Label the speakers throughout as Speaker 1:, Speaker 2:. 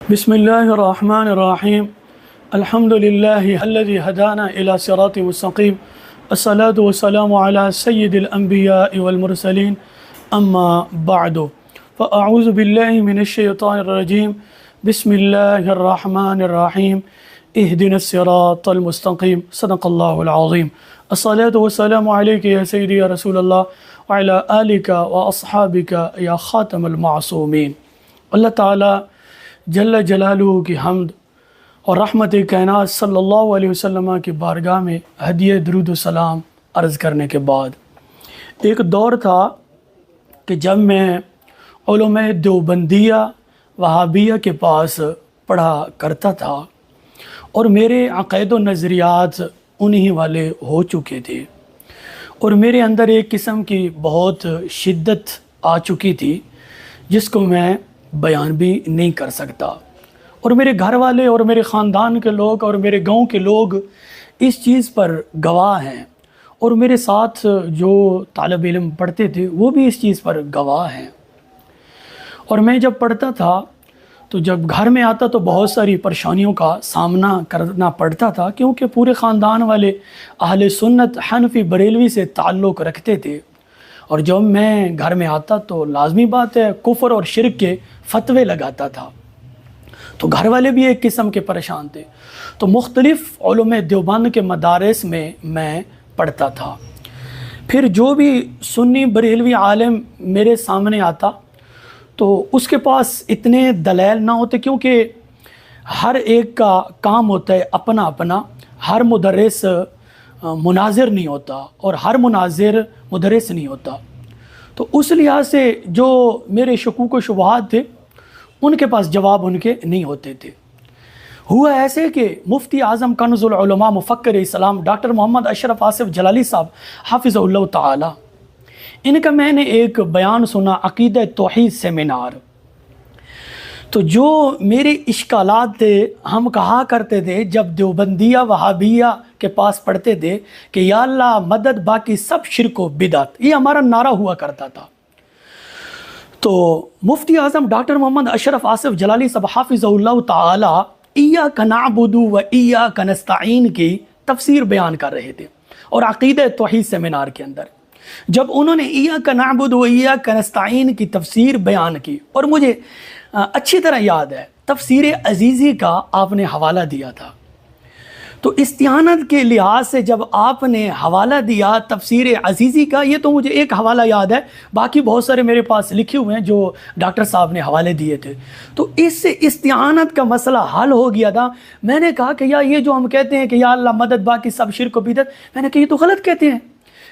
Speaker 1: بسم اللہ الرحمن الرحیم الحمد للہ الذی ہدانا الی صراط مستقیم الصلاة والسلام علی سید الانبیاء والمرسلین اما بعد فاعوذ باللہ من الشیطان الرجیم بسم اللہ الرحمن الرحیم اہدنا الصراط المستقیم صدق اللہ العظیم الصلاة والسلام علیک یا سیدی یا رسول اللہ وعلی آلک واصحابک یا خاتم المعصومین۔ اللہ تعالیٰ جل جلالہ کی حمد اور رحمت کائنات صلی اللہ علیہ وسلم کی بارگاہ میں ہدیہ درود و سلام عرض کرنے کے بعد، ایک دور تھا کہ جب میں علوم دیوبندیہ وہابیہ کے پاس پڑھا کرتا تھا اور میرے عقائد و نظریات انہی والے ہو چکے تھے، اور میرے اندر ایک قسم کی بہت شدت آ چکی تھی جس کو میں بیان بھی نہیں کر سکتا، اور میرے گھر والے اور میرے خاندان کے لوگ اور میرے گاؤں کے لوگ اس چیز پر گواہ ہیں، اور میرے ساتھ جو طالب علم پڑھتے تھے وہ بھی اس چیز پر گواہ ہیں۔ اور میں جب پڑھتا تھا تو جب گھر میں آتا تو بہت ساری پریشانیوں کا سامنا کرنا پڑتا تھا، کیونکہ پورے خاندان والے اہل سنت حنفی بریلوی سے تعلق رکھتے تھے، اور جب میں گھر میں آتا تو لازمی بات ہے کفر اور شرک کے فتوے لگاتا تھا، تو گھر والے بھی ایک قسم کے پریشان تھے۔ تو مختلف علوم دیوبند کے مدارس میں پڑھتا تھا۔ پھر جو بھی سنی بریلوی عالم میرے سامنے آتا تو اس کے پاس اتنے دلائل نہ ہوتے، کیونکہ ہر ایک کا کام ہوتا ہے اپنا اپنا، ہر مدرس مناظر نہیں ہوتا اور ہر مناظر مدرس نہیں ہوتا، تو اس لحاظ سے جو میرے شکوک و شبہات تھے ان کے پاس جواب ان کے نہیں ہوتے تھے۔ ہوا ایسے کہ مفتی اعظم کنز العلماء مفکر اسلام ڈاکٹر محمد اشرف آصف جلالی صاحب حافظ اللہ تعالی، ان کا میں نے ایک بیان سنا عقیدہ توحید سیمینار، تو جو میرے اشکالات تھے ہم کہا کرتے تھے جب دیوبندیہ وہابیہ کے پاس پڑھتے تھے کہ یا اللہ مدد باقی سب شرک و بدعت، یہ ہمارا نعرہ ہوا کرتا تھا۔ تو مفتی اعظم ڈاکٹر محمد اشرف آصف جلالی صاحب حافظ اللہ تعالی ایاک نعبد و ایاک نستعین کی تفسیر بیان کر رہے تھے، اور عقیدہ توحید سیمینار کے اندر جب انہوں نے ایاک نعبد و ایاک نستعین کی تفسیر بیان کی، اور مجھے اچھی طرح یاد ہے تفسیر عزیزی کا آپ نے حوالہ دیا تھا، تو استعانت کے لحاظ سے جب آپ نے حوالہ دیا تفسیر عزیزی کا، یہ تو مجھے ایک حوالہ یاد ہے، باقی بہت سارے میرے پاس لکھے ہوئے ہیں جو ڈاکٹر صاحب نے حوالے دیے تھے، تو اس سے استعانت کا مسئلہ حل ہو گیا تھا۔ میں نے کہا کہ یہ جو ہم کہتے ہیں کہ یا اللہ مدد باقی سب شرک و بدعت، میں نے کہا یہ تو غلط کہتے ہیں،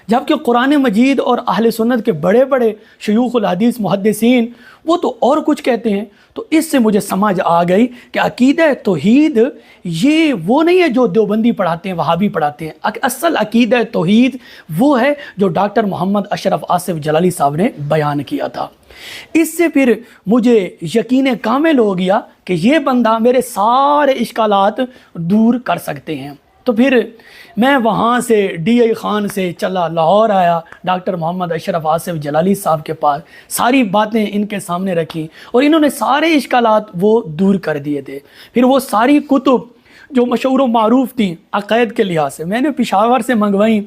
Speaker 1: جبکہ قرآن مجید اور اہل سنت کے بڑے بڑے شیوخ الحدیث محدثین وہ تو اور کچھ کہتے ہیں۔ تو اس سے مجھے سمجھ آ گئی کہ عقیدہ توحید یہ وہ نہیں ہے جو دیوبندی پڑھاتے ہیں وہابی پڑھاتے ہیں، اصل عقیدہ توحید وہ ہے جو ڈاکٹر محمد اشرف آصف جلالی صاحب نے بیان کیا تھا۔ اس سے پھر مجھے یقین کامل ہو گیا کہ یہ بندہ میرے سارے اشکالات دور کر سکتے ہیں۔ تو پھر میں وہاں سے ڈی آئی خان سے چلا لاہور آیا، ڈاکٹر محمد اشرف آصف جلالی صاحب کے پاس ساری باتیں ان کے سامنے رکھی، اور انہوں نے سارے اشکالات وہ دور کر دیے تھے۔ پھر وہ ساری کتب جو مشہور و معروف تھیں عقائد کے لحاظ سے میں نے پشاور سے منگوائیں،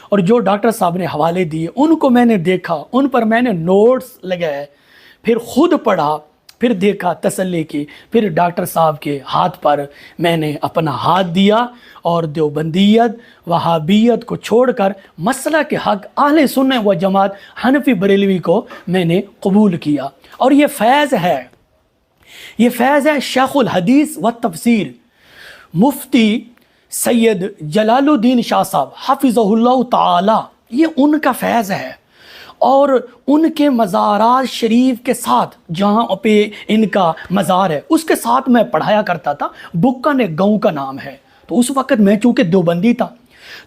Speaker 1: اور جو ڈاکٹر صاحب نے حوالے دیے ان کو میں نے دیکھا، ان پر میں نے نوٹس لگائے، پھر خود پڑھا، پھر دیکھا، تسلی کی، پھر ڈاکٹر صاحب کے ہاتھ پر میں نے اپنا ہاتھ دیا، اور دیوبندیت وہابیت کو چھوڑ کر مسئلہ کے حق اہل سنت و جماعت حنفی بریلوی کو میں نے قبول کیا۔ اور یہ فیض ہے شیخ الحدیث و تفسیر مفتی سید جلال الدین شاہ صاحب حفظہ اللہ تعالی، یہ ان کا فیض ہے، اور ان کے مزارات شریف کے ساتھ جہاں پہ ان کا مزار ہے اس کے ساتھ میں پڑھایا کرتا تھا، بکن ایک گاؤں کا نام ہے۔ تو اس وقت میں چونکہ دیوبندی تھا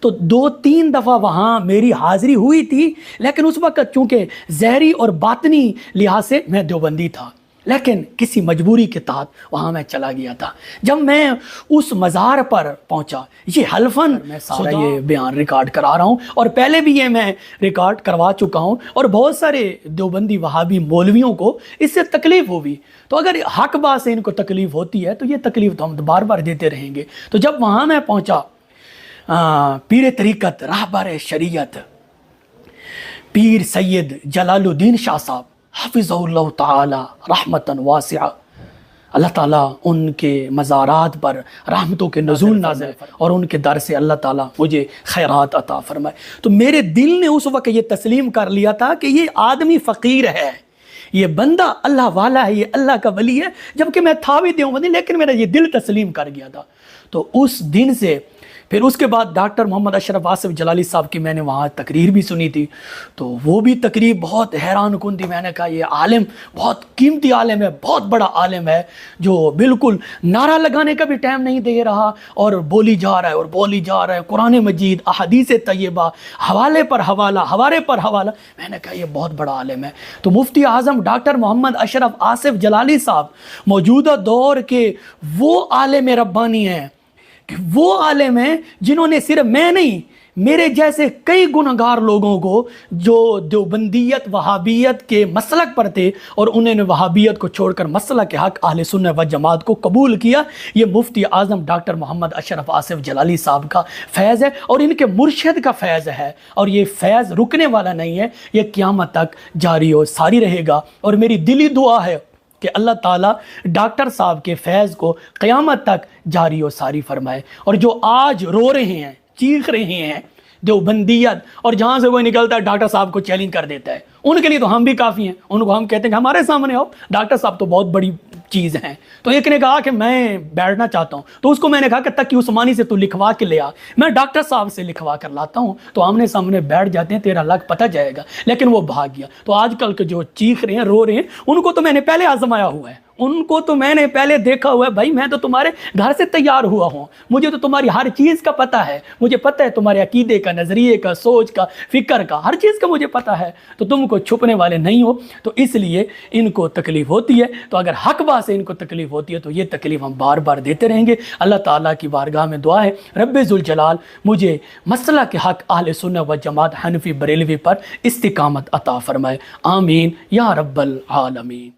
Speaker 1: تو 2-3 دفعہ وہاں میری حاضری ہوئی تھی، لیکن اس وقت چونکہ ظاہری اور باطنی لحاظ سے میں دیوبندی تھا، لیکن کسی مجبوری کے تحت وہاں میں چلا گیا تھا۔ جب میں اس مزار پر پہنچا، یہ حلفاً میں سارا یہ بیان ریکارڈ کرا رہا ہوں، اور پہلے بھی یہ میں ریکارڈ کروا چکا ہوں، اور بہت سارے دیوبندی وہابی مولویوں کو اس سے تکلیف ہوئی، تو اگر حق بات سے ان کو تکلیف ہوتی ہے تو یہ تکلیف تو ہم بار بار دیتے رہیں گے۔ تو جب وہاں میں پہنچا، پیر طریقت راہبر شریعت پیر سید جلال الدین شاہ صاحب حفظہ اللہ تعالی رحمتاً واسعہ، اللہ تعالیٰ ان کے مزارات پر رحمتوں کے نزول نازل اور ان کے در سے اللہ تعالیٰ مجھے خیرات عطا فرمائے۔ تو میرے دل نے اس وقت یہ تسلیم کر لیا تھا کہ یہ آدمی فقیر ہے، یہ بندہ اللہ والا ہے، یہ اللہ کا ولی ہے، جبکہ میں تھا بھی دیوبندی، لیکن میرا یہ دل تسلیم کر گیا تھا۔ تو اس دن سے پھر اس کے بعد ڈاکٹر محمد اشرف آصف جلالی صاحب کی میں نے وہاں تقریر بھی سنی تھی، تو وہ بھی تقریر بہت حیران کن تھی۔ میں نے کہا یہ عالم بہت قیمتی عالم ہے، بہت بڑا عالم ہے، جو بالکل نعرہ لگانے کا بھی ٹائم نہیں دے رہا اور بولی جا رہا ہے اور بولی جا رہا ہے، قرآن مجید، احادیث طیبہ، حوالے پر حوالہ، حوالے پر حوالہ۔ میں نے کہا یہ بہت بڑا عالم ہے۔ تو مفتی اعظم ڈاکٹر محمد اشرف آصف جلالی صاحب موجودہ دور کے وہ عالم ربانی ہیں، کہ وہ عالم ہیں جنہوں نے صرف میں نہیں، میرے جیسے کئی گنہگار لوگوں کو جو دیوبندیت وہابیت کے مسلک پر تھے اور انہوں نے وہابیت کو چھوڑ کر مسلک کے حق اہل سنت و جماعت کو قبول کیا، یہ مفتی اعظم ڈاکٹر محمد اشرف آصف جلالی صاحب کا فیض ہے اور ان کے مرشد کا فیض ہے، اور یہ فیض رکنے والا نہیں ہے، یہ قیامت تک جاری و ساری رہے گا۔ اور میری دلی دعا ہے کہ اللہ تعالیٰ ڈاکٹر صاحب کے فیض کو قیامت تک جاری و ساری فرمائے۔ اور جو آج رو رہے ہیں، چیخ رہے ہیں دیوبندیت، اور جہاں سے کوئی نکلتا ہے ڈاکٹر صاحب کو چیلنج کر دیتا ہے، ان کے لیے تو ہم بھی کافی ہیں، ان کو ہم کہتے ہیں کہ ہمارے سامنے آؤ، ڈاکٹر صاحب تو بہت بڑی چیز ہیں۔ تو ایک نے کہا کہ میں بیٹھنا چاہتا ہوں، تو اس کو میں نے کہا کہ تقی عثمانی سے تو لکھوا کے لے آ، میں ڈاکٹر صاحب سے لکھوا کر لاتا ہوں، تو آمنے سامنے بیٹھ جاتے ہیں، تیرا لگ پتہ جائے گا۔ لیکن وہ بھاگ گیا۔ تو آج کل کے جو چیخ رہے ہیں، رو رہے ہیں، ان کو تو میں نے پہلے آزمایا ہوا ہے، ان کو تو میں نے پہلے دیکھا ہوا ہے۔ بھائی میں تو تمہارے گھر سے تیار ہوا ہوں، مجھے تو تمہاری ہر چیز کا پتہ ہے، مجھے پتہ ہے تمہارے عقیدے کا، نظریے کا، سوچ کا، فکر کا، ہر چیز کا مجھے پتہ ہے، تو تم کو چھپنے والے نہیں ہو۔ تو اس لیے ان کو تکلیف ہوتی ہے، تو اگر حق بات سے ان کو تکلیف ہوتی ہے تو یہ تکلیف ہم بار بار دیتے رہیں گے۔ اللہ تعالیٰ کی بارگاہ میں دعا ہے رب ذوالجلال مجھے مسلک کے حق اہل سنت و جماعت حنفی بریلوی پر استقامت عطا فرمائے، آمین یا رب العالمین۔